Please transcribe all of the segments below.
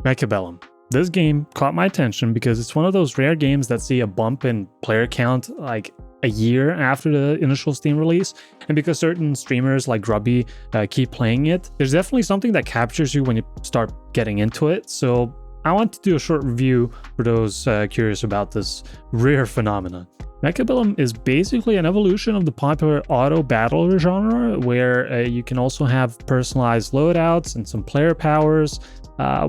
Mechabellum. This game caught my attention because it's one of those rare games that see a bump in player count like a year after the initial Steam release, and because certain streamers like Grubby keep playing it, there's definitely something that captures you when you start getting into it. So I want to do a short review for those curious about this rare phenomenon. Mechabellum is basically an evolution of the popular auto-battler genre, where you can also have personalized loadouts and some player powers,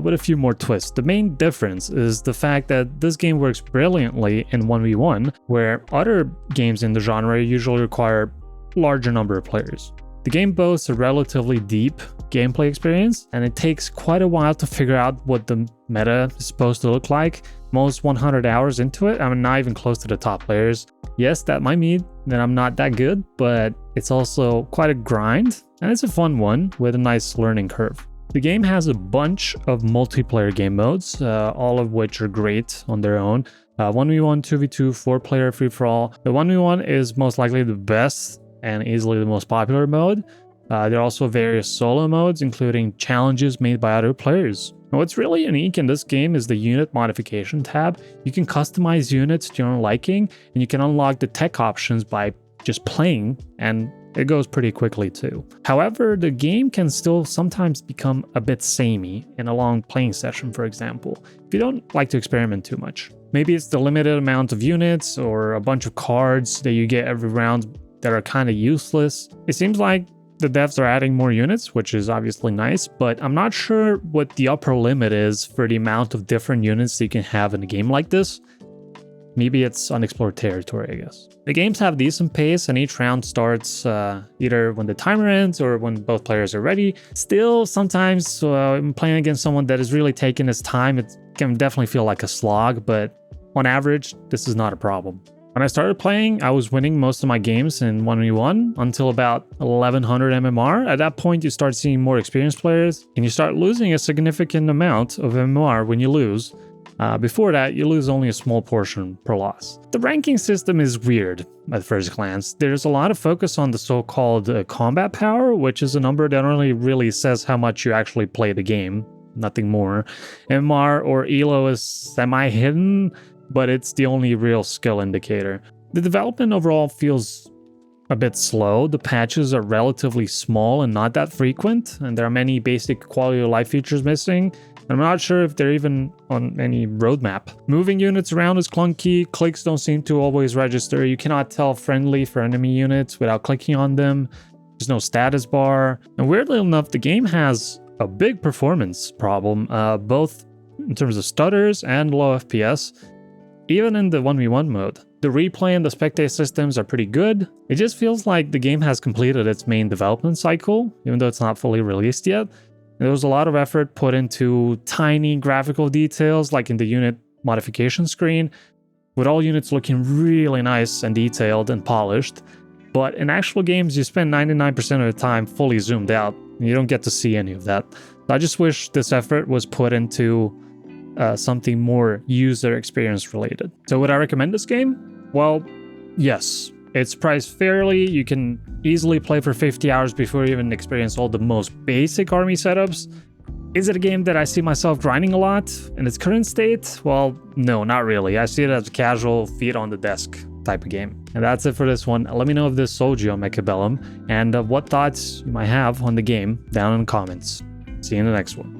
with a few more twists. The main difference is the fact that this game works brilliantly in 1v1, where other games in the genre usually require a larger number of players. The game boasts a relatively deep gameplay experience, and it takes quite a while to figure out what the meta is supposed to look like. Most 100 hours into it, I'm not even close to the top players. Yes, that might mean that I'm not that good, but it's also quite a grind, and it's a fun one with a nice learning curve. The game has a bunch of multiplayer game modes, all of which are great on their own. 1v1, 2v2, 4-player free-for-all. The 1v1 is most likely the best and easily the most popular mode. There are also various solo modes, including challenges made by other players. Now, what's really unique in this game is the unit modification tab. You can customize units to your own liking, and you can unlock the tech options by just playing, and it goes pretty quickly too. However, the game can still sometimes become a bit samey in a long playing session, for example, if you don't like to experiment too much. Maybe it's the limited amount of units or a bunch of cards that you get every round that are kind of useless. It seems like the devs are adding more units, which is obviously nice, but I'm not sure what the upper limit is for the amount of different units you can have in a game like this. Maybe it's unexplored territory, I guess. The games have decent pace, and each round starts either when the timer ends or when both players are ready. Still, sometimes when playing against someone that is really taking his time, it can definitely feel like a slog, but on average, this is not a problem. When I started playing, I was winning most of my games in 1v1 until about 1100 MMR. At that point, you start seeing more experienced players, and you start losing a significant amount of MMR when you lose. Before that, you lose only a small portion per loss. The ranking system is weird at first glance. There's a lot of focus on the so-called combat power, which is a number that only really says how much you actually play the game, nothing more. MR or ELO is semi-hidden, but it's the only real skill indicator. The development overall feels a bit slow. The patches are relatively small and not that frequent, and there are many basic quality of life features missing. I'm not sure if they're even on any roadmap. Moving units around is clunky, clicks don't seem to always register, you cannot tell friendly for enemy units without clicking on them, there's no status bar, and weirdly enough, the game has a big performance problem, both in terms of stutters and low FPS, even in the 1v1 mode. The replay and the spectate systems are pretty good. It just feels like the game has completed its main development cycle, even though it's not fully released yet. There was a lot of effort put into tiny graphical details, like in the unit modification screen, with all units looking really nice and detailed and polished. But in actual games, you spend 99% of the time fully zoomed out, and you don't get to see any of that. I just wish this effort was put into something more user experience related. So would I recommend this game? Well, yes. It's priced fairly, you can easily play for 50 hours before you even experience all the most basic army setups. Is it a game that I see myself grinding a lot in its current state? Well, no, not really. I see it as a casual, feet on the desk type of game. And that's it for this one. Let me know if this sold you on Mechabellum, and what thoughts you might have on the game down in the comments. See you in the next one.